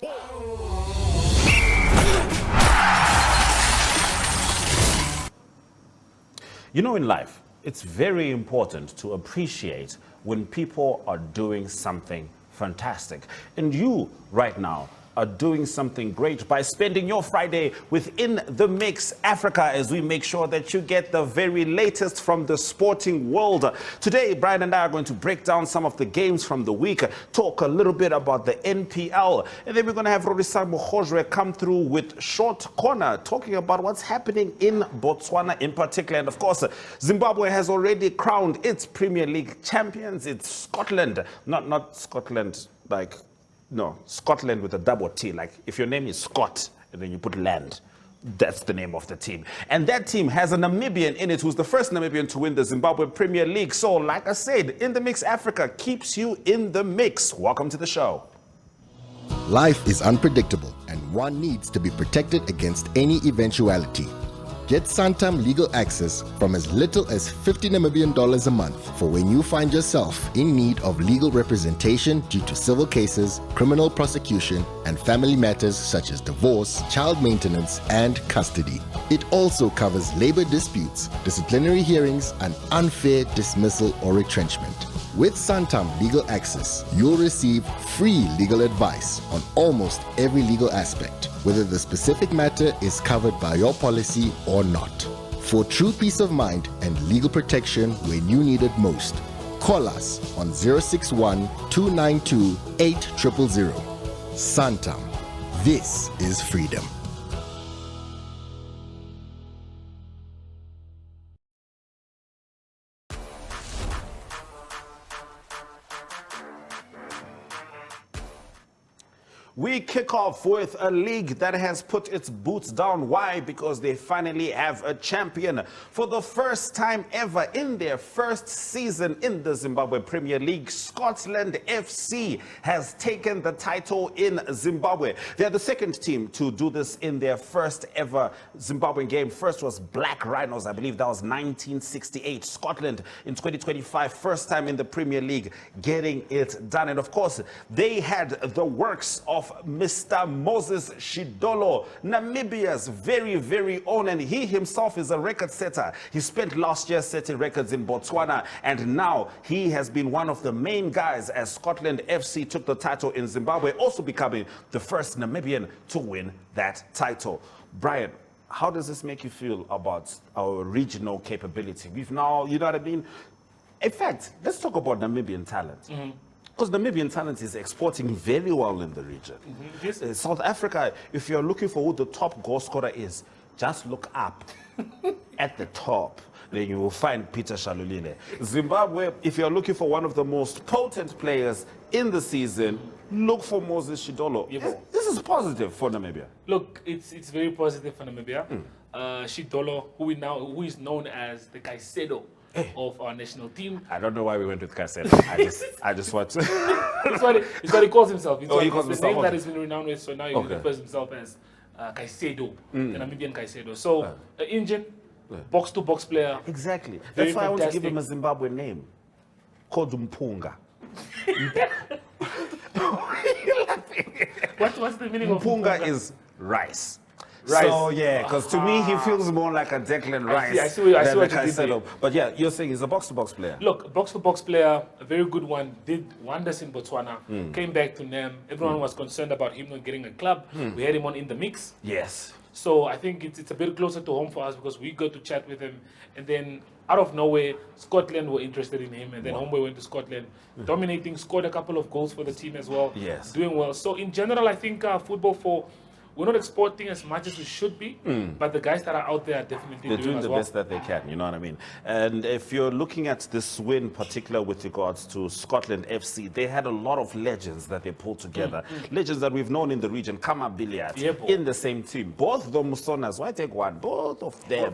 You know, in life, it's very important to appreciate when people are doing something fantastic. And you, right now, are doing something great by spending your Friday within the Mix Africa as we make sure that you get the very latest from the sporting world. Today, Brian and I are going to break down some of the games from the week, talk a little bit about the NPL, and then we're going to have Rorisa Mohojwe come through with Short Corner, talking about what's happening in Botswana in particular. And of course, Zimbabwe has already crowned its Premier League champions. It's Scotland, not Scotland like... No, Scotland with a double T. Like if your name is Scott and then you put land, that's the name of the team. And that team has a Namibian in it who's the first Namibian to win the Zimbabwe Premier League. So like I said, In the Mix Africa keeps you in the mix. Welcome to the show. Life is unpredictable and one needs to be protected against any eventuality. Get Santam legal access from as little as $50 Namibian a month for when you find yourself in need of legal representation due to civil cases, criminal prosecution, and family matters such as divorce, child maintenance, and custody. It also covers labor disputes, disciplinary hearings, and unfair dismissal or retrenchment. With Santam Legal Access, you'll receive free legal advice on almost every legal aspect, whether the specific matter is covered by your policy or not. For true peace of mind and legal protection when you need it most, call us on 061 292 8000. Santam. This is freedom. We kick off with a league that has put its boots down. Why? Because they finally have a champion. For the first time ever in their first season in the Zimbabwe Premier League, Scottland FC has taken the title in Zimbabwe. They're the second team to do this in their first ever Zimbabwean game. First was Black Rhinos, I believe that was 1968. Scotland in 2025, first time in the Premier League getting it done. And of course, they had the works of Mr. Moses Shidolo, Namibia's very, very own, and he himself is a record setter. He spent last year setting records in Botswana, and now he has been one of the main guys as Scotland FC took the title in Zimbabwe, also becoming the first Namibian to win that title. Brian, how does this make you feel about our regional capability? We've now, you know what I mean? In fact, let's talk about Namibian talent. Mm-hmm. Because Namibian talent is exporting very well in the region. Mm-hmm. South Africa, if you're looking for who the top goal scorer is, just look up at the top. Then you will find Peter Shalulile. Zimbabwe, if you're looking for one of the most potent players in the season, look for Moses Shidolo. Yeah. This is positive for Namibia. Look, it's very positive for Namibia. Shidolo, who is known as the Caicedo of our national team. I don't know why we went with Caicedo. I just want to. It's what he calls himself. It's he calls the himself. name that he's been renowned with. So now he refers himself as Caicedo, the Namibian Caicedo. So Indian, box-to-box player. Exactly. That's why I want to give him a Zimbabwean name, called Mpunga. What's the meaning of Mpunga? Is rice. So yeah, because to me he feels more like a Declan Rice. I see what you did. But yeah, you're saying he's a box-to-box player. Look, box-to-box player, a very good one. Did wonders in Botswana. Came back to NAM. Everyone was concerned about him not getting a club. We had him on In the Mix. Yes. So I think it's a bit closer to home for us because we got to chat with him, and then out of nowhere, Scotland were interested in him, and then Homeboy went to Scotland, dominating, scored a couple of goals for the team as well. Yes. Doing well. So in general, I think football we're not exporting as much as we should be, but the guys that are out there are definitely doing the well. best that they can, you know what I mean? And if you're looking at this win, particular with regards to Scotland FC, they had a lot of legends that they pulled together. Legends that we've known in the region, Kama Billiard, in the same team. Both the Musonas, why take one? Both of them.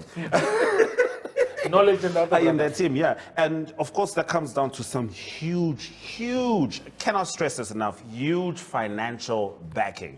Knowledge and other in their team, yeah. And of course, that comes down to some huge, cannot stress this enough, huge financial backing.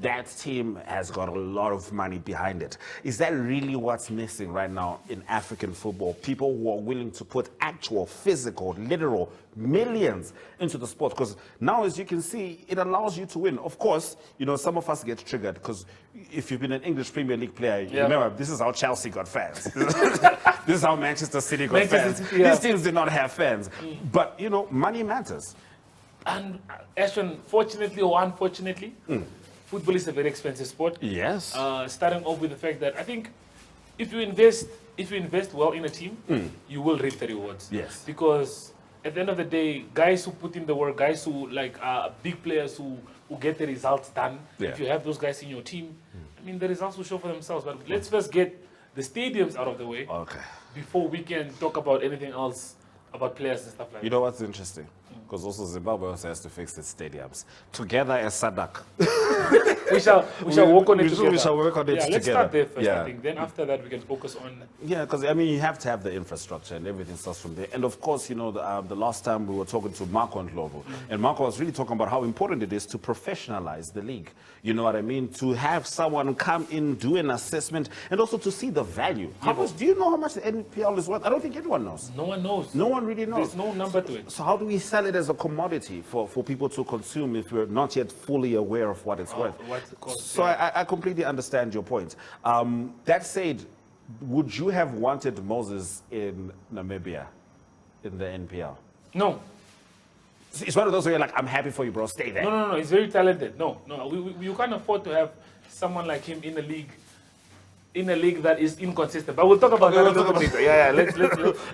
that team has got a lot of money behind it. Is that really what's missing right now in African football? People who are willing to put actual, physical, literal millions into the sport. Because now, as you can see, it allows you to win. Of course, you know, some of us get triggered because if you've been an English Premier League player, you remember, this is how Chelsea got fans. This is how Manchester City got fans. These teams did not have fans. But, you know, money matters. And Ashwyn, fortunately or unfortunately, football is a very expensive sport. Yes. Starting off with the fact that I think if you invest well in a team, you will reap the rewards. Yes. Because at the end of the day, guys who put in the work, guys who like are big players who get the results done, if you have those guys in your team, I mean, the results will show for themselves. But let's first get the stadiums out of the way before we can talk about anything else about players and stuff like that. You know what's interesting? Because also Zimbabwe also has to fix its stadiums. Together as SADC. we shall work on it together. We shall work on it together. Let's start there first, I think. Then after that, we can focus on... Yeah, because, I mean, you have to have the infrastructure and everything starts from there. And, of course, you know, the last time we were talking to Marco and Globo, and Marco was really talking about how important it is to professionalize the league. You know what I mean? To have someone come in, do an assessment, and also to see the value. How much, do you know how much the NPL is worth? I don't think anyone knows. No one knows. No one really knows. There's no number to it. So how do we sell it as a commodity for people to consume if we're not yet fully aware of what it's worth? What's the cost? So I completely understand your point. That said, would you have wanted Moses in Namibia in the NPL? No. It's one of those where you're like, I'm happy for you, bro, stay there. No. He's very talented. No. You can't afford to have someone like him in a league that is inconsistent. But we'll talk about that a little bit later. Yeah.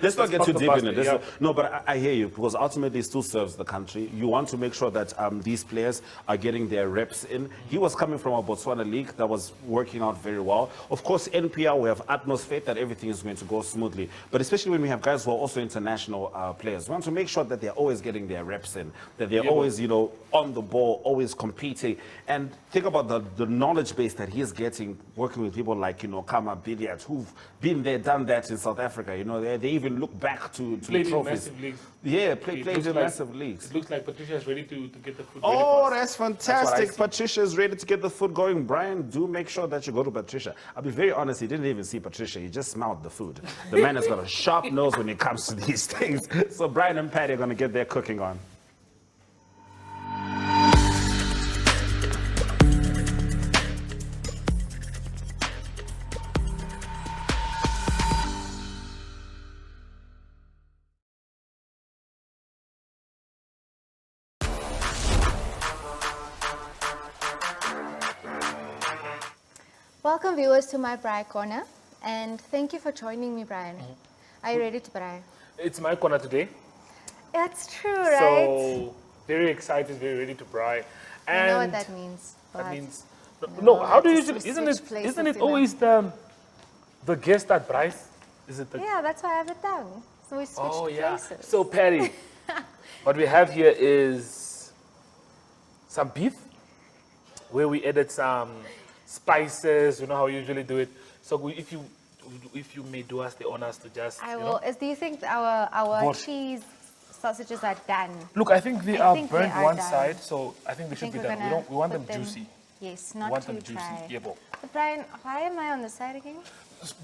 Let's not get too deep in it. Yeah. No, but I hear you, because ultimately it still serves the country. You want to make sure that these players are getting their reps in. He was coming from a Botswana league that was working out very well. Of course, NPL, we have utmost faith that everything is going to go smoothly. But especially when we have guys who are also international players, we want to make sure that they're always getting their reps in, that they're always, you know, on the ball, always competing. And think about the knowledge base that he's getting working with people like, you know, Kama Billiards, who've been there, done that in South Africa. You know, they even look back to played trophies. In massive leagues. Yeah, played in massive leagues. It looks like Patricia is ready to get the foot. Oh, that's fantastic. That's Patricia is ready to get the food going. Brian, do make sure that you go to Patricia. I'll be very honest, he didn't even see Patricia. He just smelled the food. The man has got a sharp nose when it comes to these things. So Brian and Patty are going to get their cooking on. Welcome viewers to my Braai Corner, and thank you for joining me, Brian. Are you ready to braai? It's my corner today. It's true, right? So, very excited, very ready to braai. And you know what that means. That means, how do you usually, isn't it always the guest that braais? Is it the... Yeah, that's why I have it down. So we switched places. So Patty, what we have here is some beef, where we added some spices, you know how we usually do it. So if you may do us the honors to just, I will. Do you think our cheese sausages are done? Look, I think they are burnt one side, so I think they should be done. We want them juicy. Yes, not too dry. Yeah, but Brian, why am I on the side again?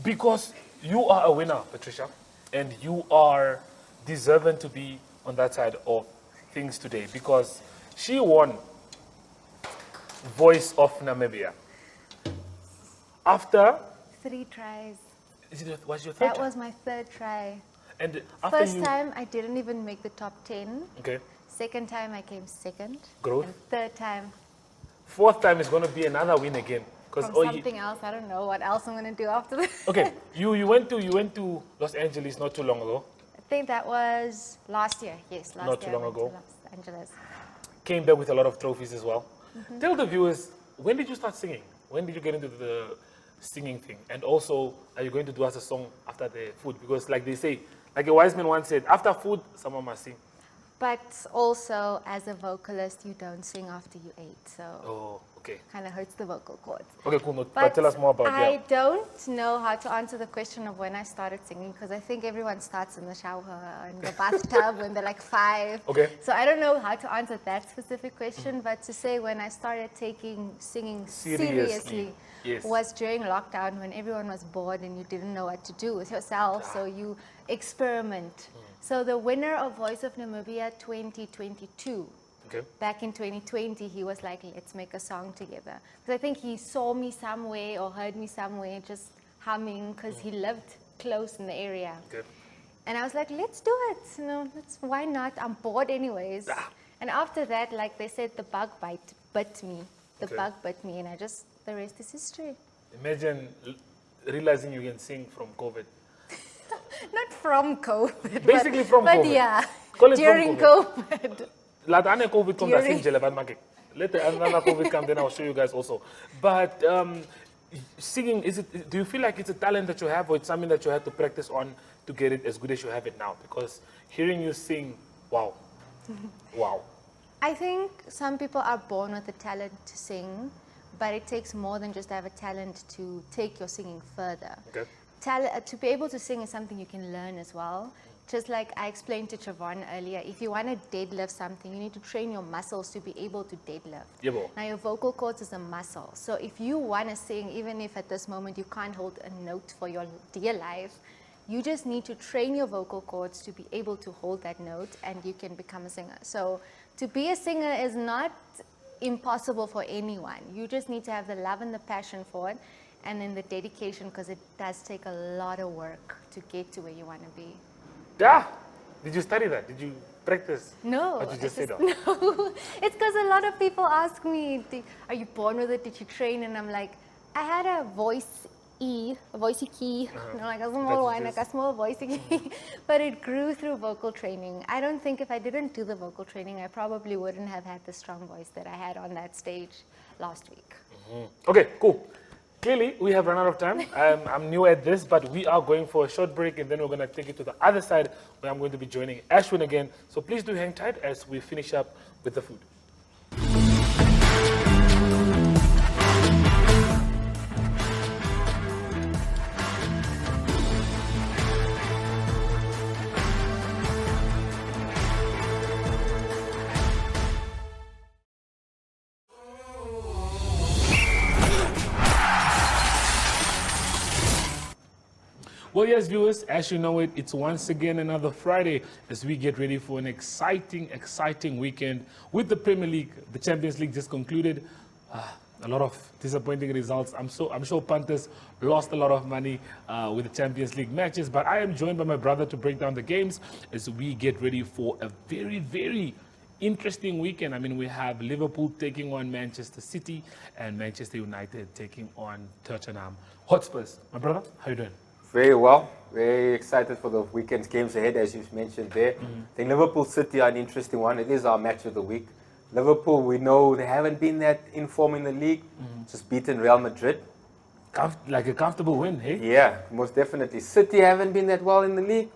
Because you are a winner, Patricia, and you are deserving to be on that side of things today, because she won Voice of Namibia. After 3 tries. Was your third? That was my 3rd try. And after First time I didn't even make the top 10. Okay. Second time I came 2nd. Growth. And 3rd time. 4th time is going to be another win again. From something else. I don't know what else I'm going to do after this. Okay. You went to Los Angeles not too long ago. I think that was last year. Yes, last year. Not too long ago. Los Angeles. Came back with a lot of trophies as well. Tell the viewers, when did you start singing? When did you get into the singing thing? And also, are you going to do us a song after the food? Because like they say, like a wise man once said, after food, someone must sing. But also, as a vocalist, you don't sing after you ate, so Oh, okay. kind of hurts the vocal cords. Okay, cool. But tell us more about I yeah. don't know how to answer the question of when I started singing because I think everyone starts in the shower, in the bathtub when they're like 5. Okay. So I don't know how to answer that specific question, but to say when I started taking singing seriously Yes. was during lockdown when everyone was bored and you didn't know what to do with yourself, so you experiment. So the winner of Voice of Namibia 2022, Okay. back in 2020, he was like, let's make a song together. Because I think he saw me somewhere or heard me somewhere just humming because he lived close in the area. Okay. And I was like, let's do it. You know, why not? I'm bored anyways. And after that, like they said, the bug bit me. The Okay. bug bit me, and the rest is history. Imagine realizing you can sing from COVID. Not from COVID. Basically from but COVID. yeah, Call it from during COVID. Laat ane COVID come During- sing jele, but make let the another COVID come, then I'll show you guys also. But singing, do you feel like it's a talent that you have, or it's something that you have to practice on to get it as good as you have it now? Because hearing you sing, wow, wow. I think some people are born with a talent to sing, but it takes more than just to have a talent to take your singing further. Okay. To be able to sing is something you can learn as well. Just like I explained to Jevon earlier, if you want to deadlift something, you need to train your muscles to be able to deadlift. Jevon. Now your vocal cords is a muscle. So if you want to sing, even if at this moment you can't hold a note for your dear life, you just need to train your vocal cords to be able to hold that note, and you can become a singer. So to be a singer is not impossible for anyone. You just need to have the love and the passion for it, and then the dedication, because it does take a lot of work to get to where you want to be. Yeah. Did you study that? Did you practice? No. What you just said? No. It's because a lot of people ask me, are you born with it? Did you train? And I'm like, I had a voicey key, like a small one, like a small voicey key, but it grew through vocal training. I don't think if I didn't do the vocal training, I probably wouldn't have had the strong voice that I had on that stage last week. Okay, cool. Clearly, we have run out of time. I'm new at this, but we are going for a short break, and then we're going to take it to the other side, where I'm going to be joining Ashwyn again. So please do hang tight as we finish up with the food. Well, yes, viewers, as you know it, it's once again another Friday as we get ready for an exciting weekend with the Premier League. The Champions League just concluded. A lot of disappointing results. I'm sure punters lost a lot of money with the Champions League matches, but I am joined by my brother to break down the games as we get ready for a very, very interesting weekend. I mean, we have Liverpool taking on Manchester City and Manchester United taking on Tottenham Hotspurs. My brother, how you doing? Very well. Very excited for the weekend's games ahead, as you mentioned there. I think Liverpool City are an interesting one. It is our match of the week. Liverpool, we know they haven't been that in form in the league. Just beaten Real Madrid. Like a comfortable win, hey? Yeah, most definitely. City haven't been that well in the league.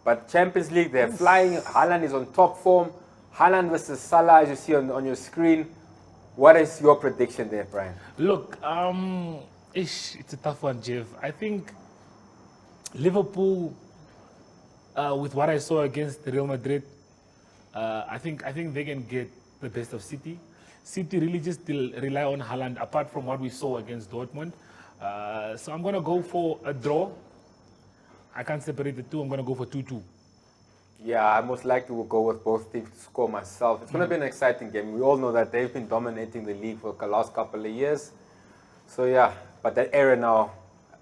But Champions League, they're flying. Haaland is on top form. Haaland versus Salah, as you see on your screen. What is your prediction there, Brian? Look, it's a tough one, Jeff. I think Liverpool, with what I saw against Real Madrid, I think they can get the best of City. City really just rely on Haaland, apart from what we saw against Dortmund. So I'm going to go for a draw. I can't separate the two. I'm going to go for 2-2. Yeah, I most likely will go with both teams to score myself. It's going to be an exciting game. We all know that they've been dominating the league for the last couple of years. So yeah, but that era now,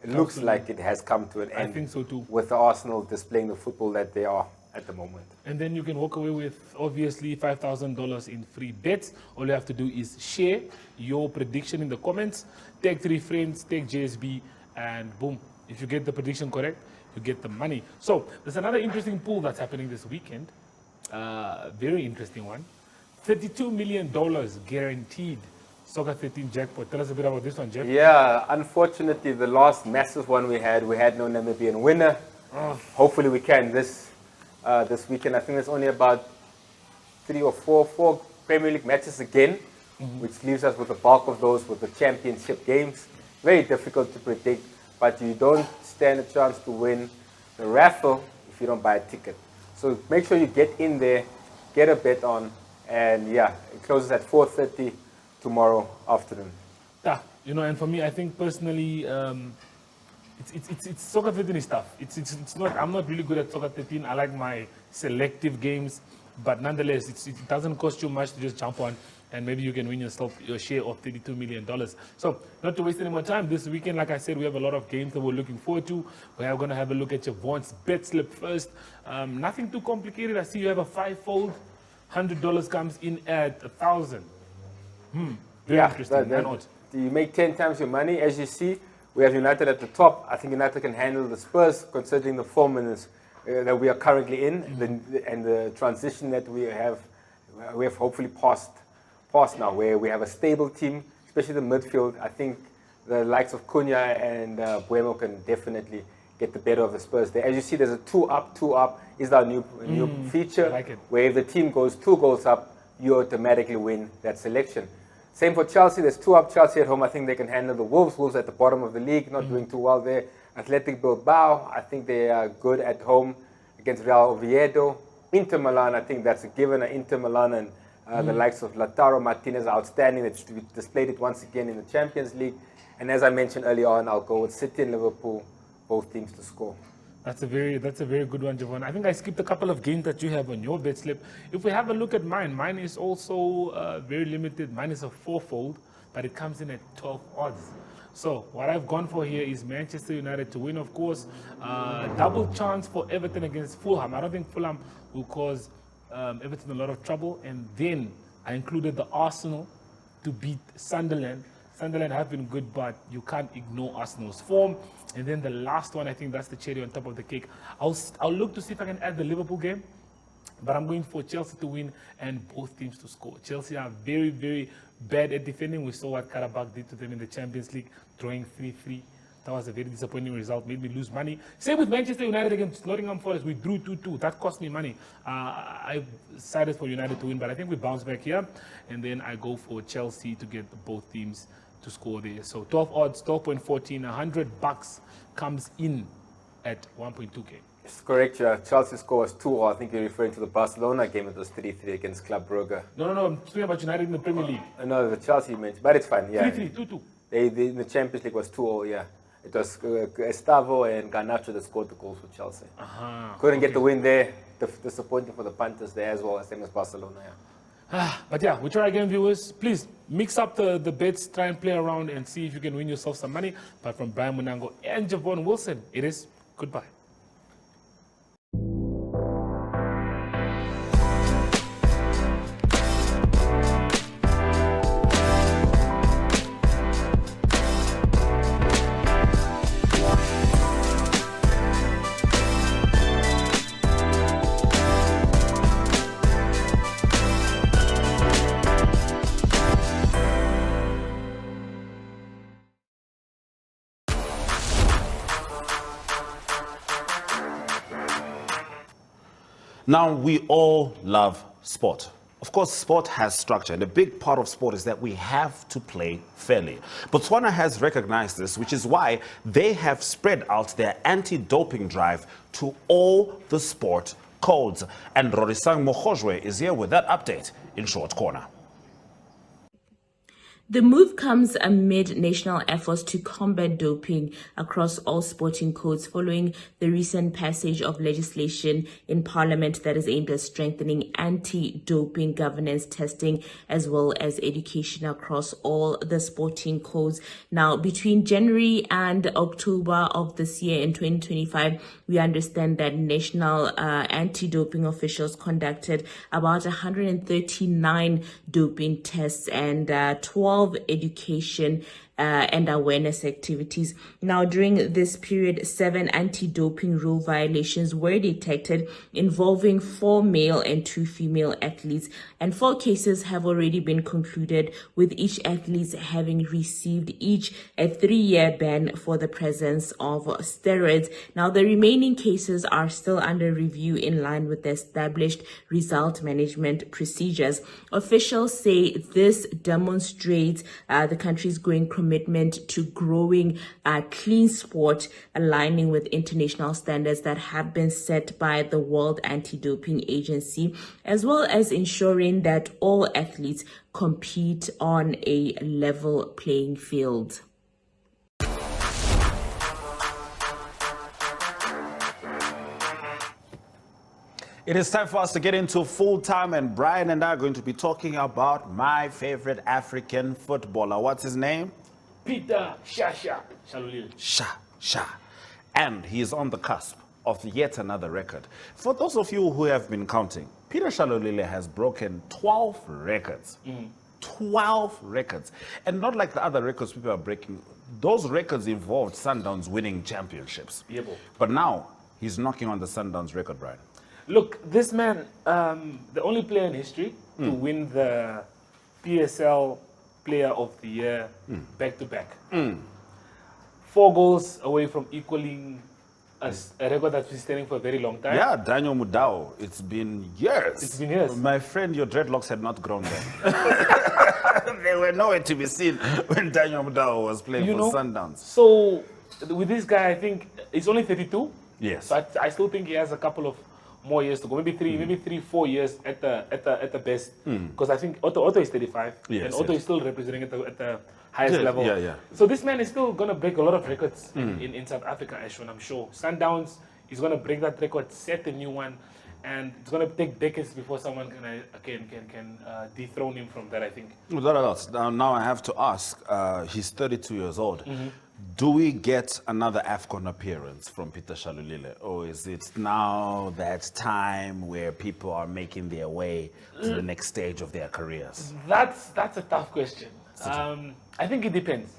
it looks like it has come to an end. I think so too. With the Arsenal displaying the football that they are at the moment. And then you can walk away with, obviously, $5,000 in free bets. All you have to do is share your prediction in the comments. Tag 3 friends, tag JSB, and boom. If you get the prediction correct, you get the money. So there's another interesting pool that's happening this weekend. Very interesting one. $32 million guaranteed. Soccer 13 jackpot. Tell us a bit about this one, Jeff. Yeah, unfortunately, the last massive one we had no Namibian winner. Hopefully we can this weekend. I think there's only about 3 or 4 Premier League matches again, which leaves us with the bulk of those with the championship games. Very difficult to predict, but you don't stand a chance to win the raffle if you don't buy a ticket. So make sure you get in there, get a bet on, and yeah, it closes at 4:30 tomorrow afternoon. Yeah, and for me, I think personally, it's soccer 13 stuff. It's not. I'm not really good at soccer 13. I like my selective games, but nonetheless, it doesn't cost you much to just jump on, and maybe you can win yourself your share of $32 million. So, not to waste any more time, this weekend, like I said, we have a lot of games that we're looking forward to. We are going to have a look at Jevon's bet slip first. Nothing too complicated. I see you have a 5-fold. $100 comes in at 1,000. Very interesting. You make 10 times your money. As you see, we have United at the top. I think United can handle the Spurs, considering the 4 minutes that we are currently in, and the transition that we have hopefully passed now, where we have a stable team, especially the midfield. I think the likes of Cunha and Buemo can definitely get the better of the Spurs there. As you see, there's a 2 up is our new feature, like it. Where if the team goes 2 goals up, you automatically win that selection. Same for Chelsea. There's 2 up. Chelsea at home, I think they can handle the Wolves. Wolves at the bottom of the league, not doing too well there. Athletic Bilbao, I think they are good at home against Real Oviedo. Inter Milan, I think that's a given. Inter Milan and the likes of Lautaro Martinez are outstanding. They displayed it once again in the Champions League. And as I mentioned earlier on, I'll go with City and Liverpool, both teams to score. That's a very good one, Jevon. I think I skipped a couple of games that you have on your bet slip. If we have a look at mine is also very limited. Mine is a 4-fold, but it comes in at 12 odds. So what I've gone for here is Manchester United to win, of course. Double chance for Everton against Fulham. I don't think Fulham will cause Everton a lot of trouble. And then I included the Arsenal to beat Sunderland. Sunderland have been good, but you can't ignore Arsenal's form. And then the last one, I think that's the cherry on top of the cake. I'll look to see if I can add the Liverpool game, but I'm going for Chelsea to win and both teams to score. Chelsea are very, very bad at defending. We saw what Karabakh did to them in the Champions League, drawing 3-3. That was a very disappointing result, made me lose money. Same with Manchester United against Nottingham Forest. We drew 2-2. That cost me money. I decided for United to win, but I think we bounce back here. And then I go for Chelsea to get both teams to score there. So 12 odds, 12.14, $100 comes in at 1.2K. It's correct, yeah. Chelsea score was 2. I think you're referring to the Barcelona game. It was 3-3 against Club Brugge. No. I'm talking about United in the Premier League. No, the Chelsea you mentioned, but it's fine. Yeah. 3-3, 2-2. They in the Champions League was 2-0. Yeah. It was Gustavo and Garnacho that scored the goals for Chelsea. Couldn't get the win there. Disappointing for the Panthers there as well, same as Barcelona. Yeah. But yeah, we try again, viewers. Please mix up the bets, try and play around and see if you can win yourself some money. But from Brian Munango and Jevon Wilson, it is goodbye. Now, we all love sport. Of course, sport has structure, and a big part of sport is that we have to play fairly. Botswana has recognized this, which is why they have spread out their anti-doping drive to all the sport codes. And Rorisang Mokgojwe is here with that update in Short Corner. The move comes amid national efforts to combat doping across all sporting codes following the recent passage of legislation in Parliament that is aimed at strengthening anti-doping governance, testing, as well as education across all the sporting codes. Now, between January and October of this year in 2025, we understand that national anti-doping officials conducted about 139 doping tests and 12 education and awareness activities. Now, during this period, 7 anti-doping rule violations were detected involving 4 male and 2 female athletes, and 4 cases have already been concluded, with each athlete having received each a 3-year ban for the presence of steroids. Now, the remaining cases are still under review in line with the established result management procedures. Officials say this demonstrates the country's growing commitment to growing clean sport, aligning with international standards that have been set by the World Anti-Doping Agency, as well as ensuring that all athletes compete on a level playing field. It is time for us to get into full time, and Brian and I are going to be talking about my favorite African footballer. What's his name? Peter Shalulile. Sha. And he's on the cusp of yet another record. For those of you who have been counting, Peter Shalulile has broken 12 records. 12 records. And not like the other records people are breaking. Those records involved Sundowns winning championships. Yep. But now he's knocking on the Sundowns record, Brian. Look, this man, the only player in history to win the PSL Player of the Year back-to-back. 4 goals away from equaling a record that's been standing for a very long time. Yeah, Daniel Mudau. It's been years. It's been years. My friend, your dreadlocks had not grown then. They were nowhere to be seen when Daniel Mudau was playing for Sundowns. So, with this guy, I think he's only 32. Yes. But I still think he has a couple of more years to go, maybe 3-4 years at the best. Because I think Otto is 35, and Otto is still representing at the highest level. Yeah. So this man is still gonna break a lot of records in South Africa, Ashwyn, I'm sure. Sundowns is gonna break that record, set a new one, and it's gonna take decades before someone can dethrone him from that, I think. Without a doubt. Now I have to ask. He's 32 years old. Do we get another AFCON appearance from Peter Shalulile, or is it now that time where people are making their way to the next stage of their careers? That's a tough question. I think it depends.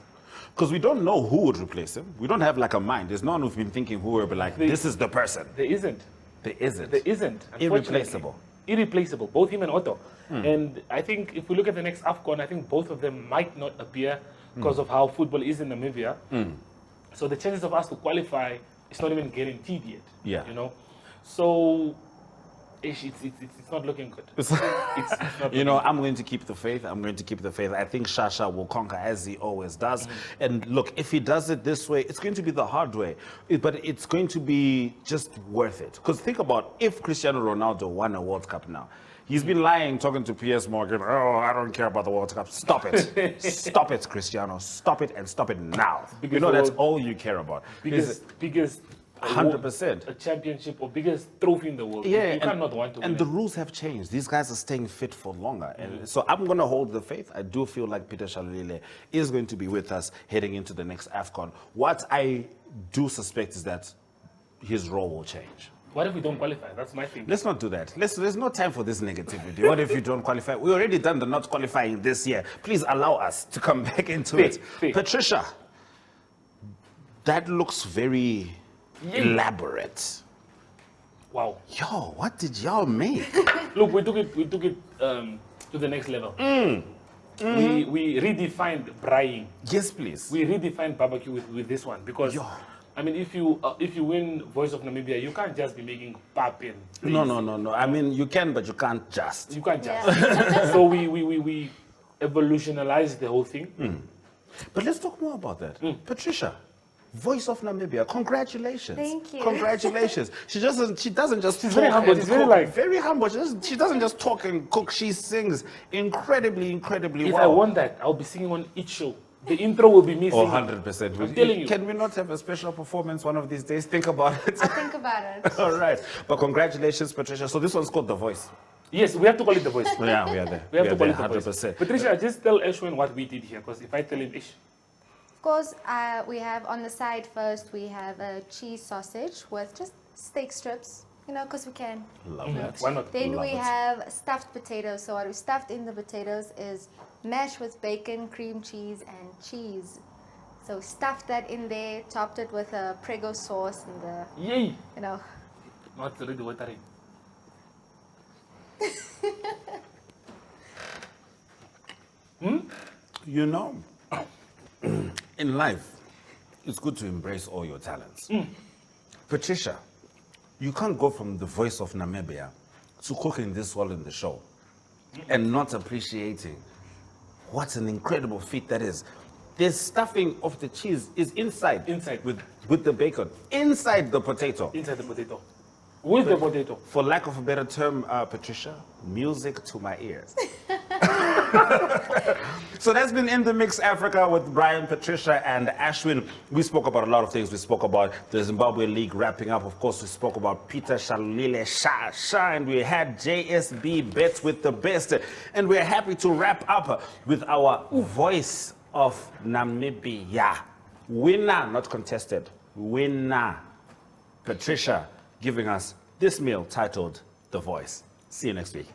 Because we don't know who would replace him. We don't have like a mind. There's no one who's been thinking who will be like, this is the person. There isn't. There isn't. There isn't. Irreplaceable. Irreplaceable, both him and Otto. And I think if we look at the next AFCON, I think both of them might not appear because of how football is in Namibia. So the chances of us to qualify is not even guaranteed yet. Yeah. You know? So it's not looking good. It's not I'm going to keep the faith. I think Shasha will conquer as he always does. And look, if he does it this way, it's going to be the hard way. But it's going to be just worth it. Because think about if Cristiano Ronaldo won a World Cup now. He's been lying, talking to P.S. Morgan. Oh, I don't care about the World Cup. Stop it. Stop it, Cristiano. Stop it, and stop it now. That's all you care about. Biggest 100%. A championship or biggest trophy in the world. Yeah, you cannot want to win. And the rules have changed. These guys are staying fit for longer. And so I'm going to hold the faith. I do feel like Peter Shalulile is going to be with us heading into the next AFCON. What I do suspect is that his role will change. What if we don't qualify? That's my thing. Let's not do that. There's no time for this negativity. What if you don't qualify? We already done the not qualifying this year. Please allow us to come back into it. Patricia, that looks very elaborate. Wow. Yo, what did y'all make? Look, we took it to the next level. We redefined braaiing. Yes, please. We redefined barbecue with this one because I mean, if you win Voice of Namibia, you can't just be making pap and No. I mean, you can, but you can't just. You can't just. So we evolutionalized the whole thing. But let's talk more about that. Patricia, Voice of Namibia, congratulations. Thank you. Congratulations. She doesn't just She's talk very humble. and She's cook. Very humble. She doesn't just talk and cook. She sings incredibly If well. I won that, I'll be singing on each show. The intro will be me singing. 100%. I'm telling you. Can we not have a special performance one of these days? Think about it. I'll think about it. All right. But congratulations, Patricia. So this one's called The Voice. Yes, we have to call it The Voice. Yeah, we are there. We have to call it The 100%. Voice. Patricia, just tell Ashwyn what we did here, because if I tell him, Of course, we have on the side first, we have a cheese sausage with just steak strips, You know, because we can. Love that. Why not? Then Love we it. have stuffed potatoes. So what we stuffed in the potatoes is mash with bacon, cream cheese, and cheese. So stuffed that in there, topped it with a Prego sauce and the, Yay! you know. Not really watering. You know, in life, it's good to embrace all your talents. Patricia, you can't go from the voice of Namibia to cooking this well in the show and not appreciating what an incredible feat that is. The stuffing of the cheese is inside. Inside. With the bacon. Inside the potato. Inside the potato. With the potato. For lack of a better term, Patricia, music to my ears. So that's been In the Mix Africa with Brian, Patricia, and Ashwyn. We spoke about a lot of things. We spoke about the Zimbabwe League wrapping up. Of course, we spoke about Peter Shalulile, and we had JSB Bet with the best. And we're happy to wrap up with our Voice of Namibia. Winner, not contested. Winner. Patricia giving us this meal titled The Voice. See you next week.